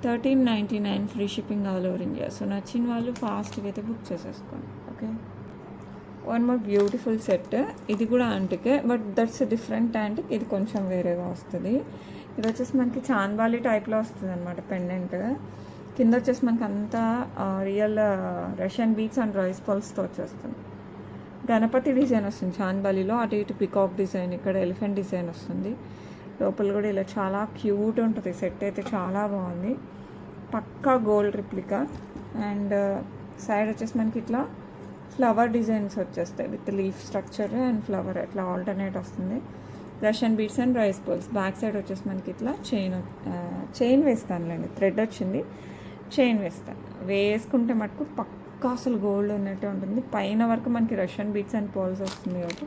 1399 free shipping all over India. So నచ్చిన వాళ్ళు ఫాస్ట్గా అయితే బుక్ చేసేసుకోండి. Okay, one more beautiful set. ఇది కూడా యాంటికే, బట్ దట్స్ డిఫరెంట్ యాంటిక్. ఇది కొంచెం వేరేగా వస్తుంది. ఇది వచ్చేసి మనకి చాన్బాలి టైప్లో వస్తుంది అనమాట పెండెంట్. కింద వచ్చేసి మనకి అంతా real Russian beads and rice పల్స్తో వచ్చేస్తుంది. గణపతి డిజైన్ వస్తుంది చాన్బాలిలో, అటు ఇటు పికాక్ డిజైన్, ఇక్కడ ఎలిఫెంట్ డిజైన్ వస్తుంది. లోపల కూడా ఇలా చాలా క్యూట్ ఉంటుంది. సెట్ అయితే చాలా బాగుంది. పక్కా గోల్డ్ రిప్లికా. అండ్ సైడ్ వచ్చేసి మనకి ఇట్లా ఫ్లవర్ డిజైన్స్ వచ్చేస్తాయి with leaf structure and flower ఇట్లా ఆల్టర్నేట్ వస్తుంది. Russian beads and rice balls. Back side వచ్చేసి మనకి ఇట్లా చైన్ వేస్తానులేండి, థ్రెడ్ వచ్చింది, చైన్ వేస్తాను. వేసుకుంటే మటుకు పక్కా అసలు గోల్డ్ ఉన్నట్టే ఉంటుంది. పైన వరకు మనకి రష్యన్ బీట్స్ అండ్ పర్ల్స్ వస్తుంది కాబట్టి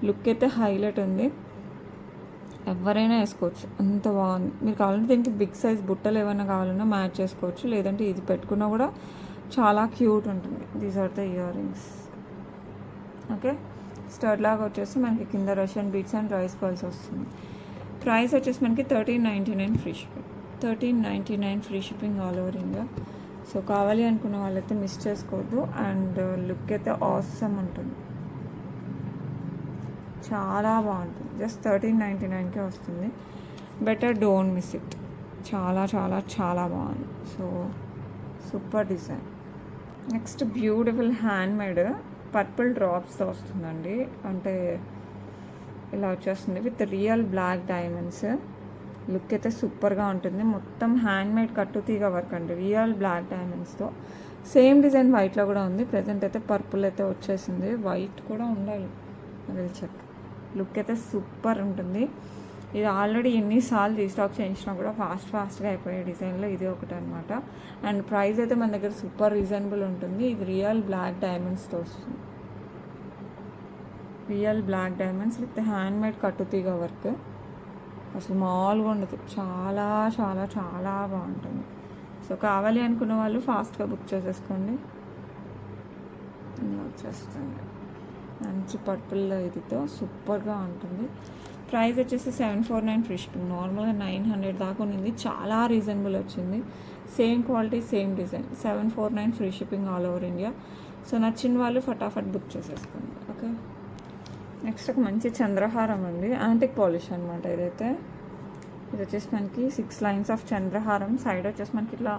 లుక్ అయితే హైలైట్ ఉంది. ఎవరైనా వేసుకోవచ్చు, అంత బాగుంది. మీరు కావాలంటే దీనికి బిగ్ సైజ్ బుట్టలు ఏమైనా కావాలన్నా మ్యాచ్ చేసుకోవచ్చు, లేదంటే ఇది పెట్టుకున్నా కూడా చాలా క్యూట్ ఉంటుంది. These are the ear rings. Okay, stud లాగా వచ్చేసి మనకి కింద Russian beads and rice pearls వస్తుంది. ప్రైస్ వచ్చేసి మనకి 1399 free shipping, 1399 free shipping all over India. So కావాలి అనుకున్న వాళ్ళైతే మిస్ చేసుకోవద్దు. అండ్ లుక్ అయితే ఆసమ్ ఉంటుంది. చాలా బాగుంటుంది. జస్ట్ 1399కే వస్తుంది. Better don't miss it. చాలా చాలా చాలా బాగుంది. So super design. Next beautiful handmade purple డ్రాప్స్తో వస్తుందండి. అంటే ఇలా వచ్చేస్తుంది with real black diamonds. Look అయితే సూపర్గా ఉంటుంది. మొత్తం హ్యాండ్మేడ్ కట్టుతీగ వర్క్ అండి, రియల్ బ్లాక్ డైమండ్స్తో. సేమ్ డిజైన్ వైట్లో కూడా ఉంది. ప్రజెంట్ అయితే పర్పుల్ అయితే వచ్చేసింది. వైట్ కూడా ఉండాలి, అది చెక్. లుక్ అయితే సూపర్ ఉంటుంది. ఇది ఆల్రెడీ ఎన్నిసార్లు రీస్టాక్ చేయించినా కూడా ఫాస్ట్గా అయిపోయే డిజైన్లో ఇది ఒకటి అనమాట. అండ్ ప్రైస్ అయితే మన దగ్గర సూపర్ రీజనబుల్ ఉంటుంది. ఇది రియల్ బ్లాక్ డైమండ్స్తో వస్తుంది. Real black diamonds with handmade కట్టుతీగ వర్క్. అసలు మామూలుగా ఉండదు. చాలా చాలా చాలా బాగుంటుంది. సో కావాలి అనుకున్న వాళ్ళు ఫాస్ట్గా బుక్ చేసేసుకోండి. వచ్చేస్తుంది మంచి పర్పుల్ ఇదితో సూపర్గా ఉంటుంది. ప్రైస్ వచ్చేసి 749 ఫ్రీ షిప్పింగ్. నార్మల్గా 900 దాకా ఉంది. చాలా రీజనబుల్ వచ్చింది. Same quality same design. 749 free shipping all over India. So నచ్చిన వాళ్ళు ఫటాఫట్ బుక్ చేసేసుకోండి. ఓకే, నెక్స్ట్ ఒక మంచి చంద్రహారం అండి, యాంటిక్ పాలిష్ అనమాట. ఇది వచ్చేసి మనకి 6 లైన్స్ ఆఫ్ చంద్రహారం. సైడ్ వచ్చేసి మనకి ఇట్లా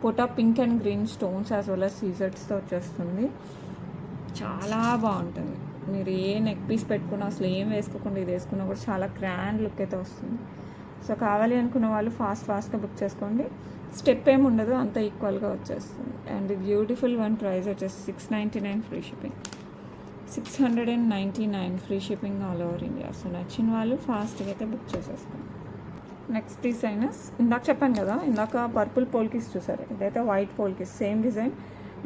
పోటా pink and green stones as well as సీజర్స్తో వచ్చేస్తుంది. చాలా బాగుంటుంది. మీరు ఏ నెక్ పీస్ పెట్టుకున్నా, అసలు ఏం వేసుకోకుండా ఇది వేసుకున్నా కూడా చాలా గ్రాండ్ లుక్ అయితే వస్తుంది. సో కావాలి అనుకున్న వాళ్ళు ఫాస్ట్గా బుక్ చేసుకోండి. స్టెప్ ఏమి ఉండదు, అంత ఈక్వల్గా వచ్చేస్తుంది. అండ్ బ్యూటిఫుల్ వన్ ప్రైస్ వచ్చేసి 699 free shipping. 699 free shipping all over India. So నచ్చిన వాళ్ళు ఫాస్ట్గా అయితే బుక్ చేసేసుకోండి. నెక్స్ట్ డిజైనర్స్ ఇందాక చెప్పాను కదా, ఇందాక పర్పుల్ పోల్కిస్ చూసారు, ఇదైతే white polkis. Same design,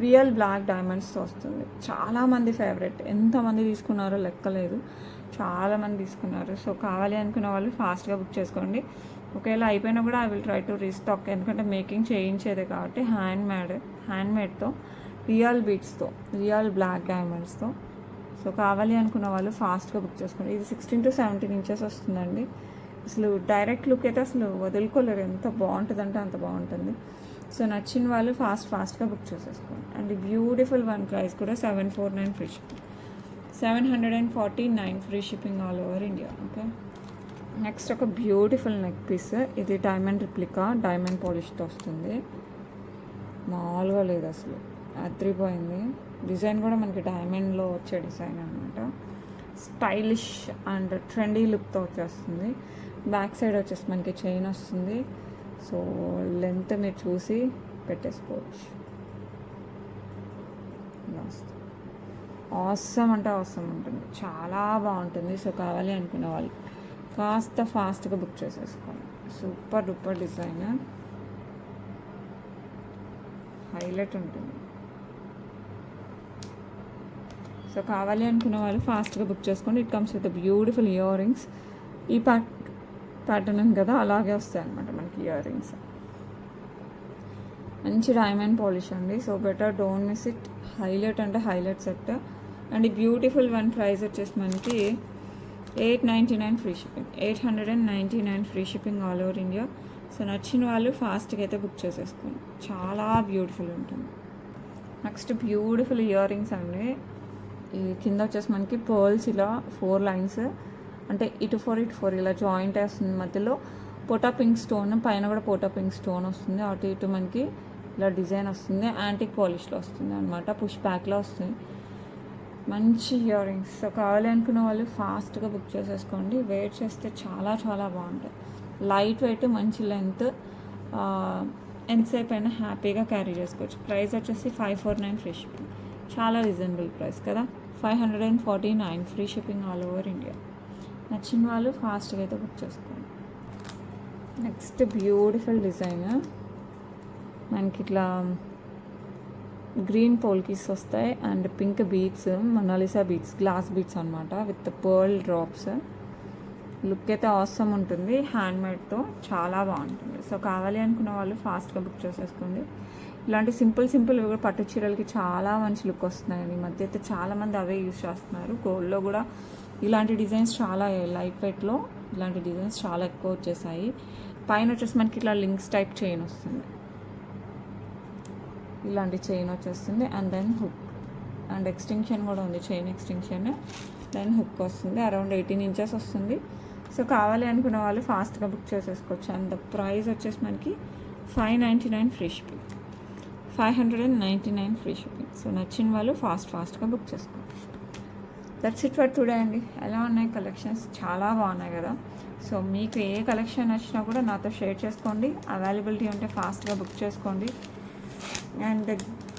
real black డైమండ్స్తో వస్తుంది. చాలామంది ఫేవరెట్, ఎంతమంది తీసుకున్నారో లెక్కలేదు, చాలామంది తీసుకున్నారు. సో కావాలి అనుకున్న వాళ్ళు ఫాస్ట్గా బుక్ చేసుకోండి. ఒకవేళ అయిపోయినా కూడా I will try to restock, ఎందుకంటే మేకింగ్ చేయించేదే కాబట్టి. హ్యాండ్మేడ్తో రియల్ బీట్స్తో, రియల్ బ్లాక్ డైమండ్స్తో. సో కావాలి అనుకున్న వాళ్ళు ఫాస్ట్గా బుక్ చేసుకోండి. ఇది 16 to 17 ఇంచెస్ వస్తుందండి. అసలు డైరెక్ట్ లుక్ అయితే అసలు వదులుకోలేరు, ఎంత బాగుంటుందంటే అంత బాగుంటుంది. సో నచ్చిన వాళ్ళు ఫాస్ట్గా బుక్ చేసేసుకోండి. అండ్ బ్యూటిఫుల్ వన్ ప్రైస్ కూడా 749 free shipping. 749 free shipping all over India. Okay, next ఒక బ్యూటిఫుల్ నెక్ పీస్. ఇది డైమండ్ రిప్లికా, డైమండ్ పాలిష్తో వస్తుంది. మామూలుగా లేదు, అసలు అద్రిపోయింది. డిజైన్ కూడా మనకి డైమండ్లో వచ్చే డిజైన్ అనమాట. స్టైలిష్ అండ్ ట్రెండీ లుక్తో వచ్చేస్తుంది. బ్యాక్ సైడ్ వచ్చేసి మనకి చైన్ వస్తుంది. సో లెంత్ మీరు చూసి పెట్టేసుకోవచ్చు. ఆసమ్ అంటే ఆసమ్ ఉంటుంది, చాలా బాగుంటుంది. సో కావాలి అనుకునే వాళ్ళు కాస్త ఫాస్ట్గా బుక్ చేసేసుకోండి. సూపర్ డూపర్ డిజైన్, హైలైట్ ఉంటుంది. సో కావాలి అనుకున్న వాళ్ళు ఫాస్ట్గా బుక్ చేసుకోండి. It comes with beautiful ear rings. ఈ ప్యాటర్న్ ఉంది కదా, అలాగే వస్తాయి అనమాట మనకి ఇయర్ రింగ్స్. మంచి డైమండ్ పాలిష్ అండి. So better don't miss it. Highlight అంటే హైలైట్ సెట్. అండ్ ఈ బ్యూటిఫుల్ వన్ ప్రైస్ వచ్చేసి మనకి 899 free shipping. 899 free shipping all over India. So నచ్చిన వాళ్ళు ఫాస్ట్గా అయితే బుక్ చేసేసుకోండి. చాలా బ్యూటిఫుల్ ఉంటుంది. నెక్స్ట్ బ్యూటిఫుల్ ఇయర్ రింగ్స్ అండి. ఈ కింద వచ్చేసి మనకి పర్ల్స్ ఇలా 4 లైన్స్, అంటే ఇటు 4 ఇలా జాయింట్ వస్తుంది. మధ్యలో పోటా పింక్ స్టోన్, పైన కూడా పోటా పింక్ స్టోన్ వస్తుంది. అటు ఇటు మనకి ఇలా డిజైన్ వస్తుంది. యాంటిక్ పాలిష్లో వస్తుంది అనమాట, పుష్ బ్యాక్లో వస్తుంది. మంచి ఇయర్ రింగ్స్. సో కావాలి అనుకున్న వాళ్ళు ఫాస్ట్గా బుక్ చేసేసుకోండి. వెయిట్ చేస్తే చాలా చాలా బాగుంటాయి. లైట్ వెయిట్, మంచి లెంత్, ఎంతసేపు అయినా హ్యాపీగా క్యారీ చేసుకోవచ్చు. ప్రైస్ వచ్చేసి 549 ఫ్రీ షిప్పింగ్. చాలా రీజనబుల్ ప్రైస్ కదా. 549 free shipping all over India. నచ్చిన వాళ్ళు ఫాస్ట్గా అయితే బుక్ చేసుకోండి. నెక్స్ట్ బ్యూటిఫుల్ డిజైన్, మనకి ఇట్లా గ్రీన్ పోల్కీస్ వస్తాయి and pink beads, Mona Lisa beads, glass beads అనమాట విత్ పర్ల్ డ్రాప్స్. లుక్ అయితే ఆసమ్ ఉంటుంది. హ్యాండ్మేడ్తో చాలా బాగుంటుంది. సో కావాలి అనుకున్న వాళ్ళు ఫాస్ట్గా బుక్ చేసేసుకోండి. ఇలాంటి సింపుల్ కూడా పట్టు చీరలకి చాలా మంచి లుక్ వస్తున్నాయండి. ఈ మధ్య అయితే చాలామంది అవే యూజ్ చేస్తున్నారు. గోల్డ్లో కూడా ఇలాంటి డిజైన్స్ చాలా, లైట్ వెయిట్లో ఇలాంటి డిజైన్స్ చాలా ఎక్కువ వచ్చేసాయి. పైన వచ్చేసి మనకి ఇట్లా లింక్స్ టైప్ చైన్ వస్తుంది, ఇలాంటి చైన్ వచ్చేస్తుంది. And then hook and extension కూడా ఉంది, చైన్ ఎక్స్టెన్షన్. దెన్ హుక్ వస్తుంది, అరౌండ్ 18 ఇంచెస్ వస్తుంది. సో కావాలి అనుకున్న వాళ్ళు ఫాస్ట్గా బుక్ చేసేసుకోవచ్చు. అండ్ ద ప్రైస్ వచ్చేసి మనకి 599 free shipping, 599 free shipping. So నచ్చిన వాళ్ళు ఫాస్ట్గా బుక్ చేసుకోండి. దట్స్ ఇట్ ఫర్ టుడే అండి. ఎలా ఉన్నాయి కలెక్షన్స్? చాలా బాగున్నాయి కదా. సో మీకు ఏ కలెక్షన్ నచ్చినా కూడా నాతో షేర్ చేసుకోండి. అవైలబిలిటీ ఉంటే ఫాస్ట్గా బుక్ చేసుకోండి. అండ్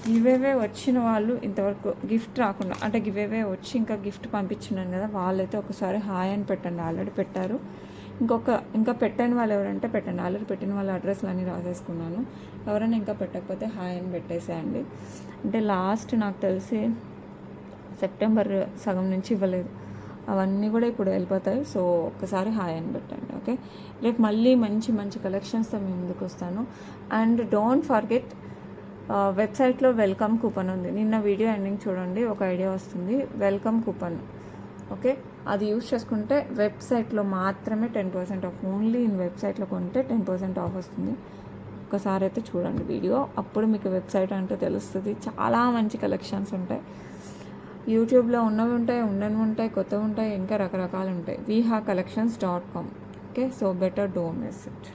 గివేవే వచ్చిన వాళ్ళు ఇంతవరకు గిఫ్ట్ రాకుండా, అంటే గివేవే వచ్చి ఇంకా గిఫ్ట్ పంపించున్నాను కదా, వాళ్ళైతే ఒకసారి హాయ్ అని పెట్టండి. ఆల్రెడీ పెట్టారు. ఇంకా పెట్టని వాళ్ళు ఎవరంటే పెట్టండి. ఆల్రెడీ పెట్టిన వాళ్ళ అడ్రస్లు అన్నీ రాసేసుకున్నాను. ఎవరైనా ఇంకా పెట్టకపోతే హాయ్ అని పెట్టేసేయండి. అంటే లాస్ట్ నాకు తెలిసి సెప్టెంబర్ సగం నుంచి ఇవ్వలేదు, అవన్నీ కూడా ఇప్పుడు వెళ్ళిపోతాయి. సో ఒక్కసారి హాయ్ అని పెట్టండి. ఓకే, రేపు మళ్ళీ మంచి కలెక్షన్స్తో మేము ముందుకు వస్తాను. అండ్ డోంట్ ఫర్గెట్, వెబ్సైట్లో వెల్కమ్ కూపన్ ఉంది. నిన్న వీడియో ఎండింగ్ చూడండి, ఒక ఐడియా వస్తుంది. వెల్కమ్ కూపన్, ఓకే, అది యూస్ చేసుకుంటే వెబ్సైట్లో మాత్రమే 10% ఆఫ్. ఓన్లీ ఇన్ వెబ్సైట్లో కొంటే 10% ఆఫ్ వస్తుంది. ఒకసారి అయితే చూడండి వీడియో, అప్పుడు మీకు వెబ్సైట్ అంటే తెలుస్తుంది. చాలా మంచి కలెక్షన్స్ ఉంటాయి. యూట్యూబ్లో ఉన్నవి ఉంటాయి, ఉండనివి ఉంటాయి, కొత్తవి ఉంటాయి, ఇంకా రకరకాలు ఉంటాయి. vihacollections.com. Okay, so better don't miss it.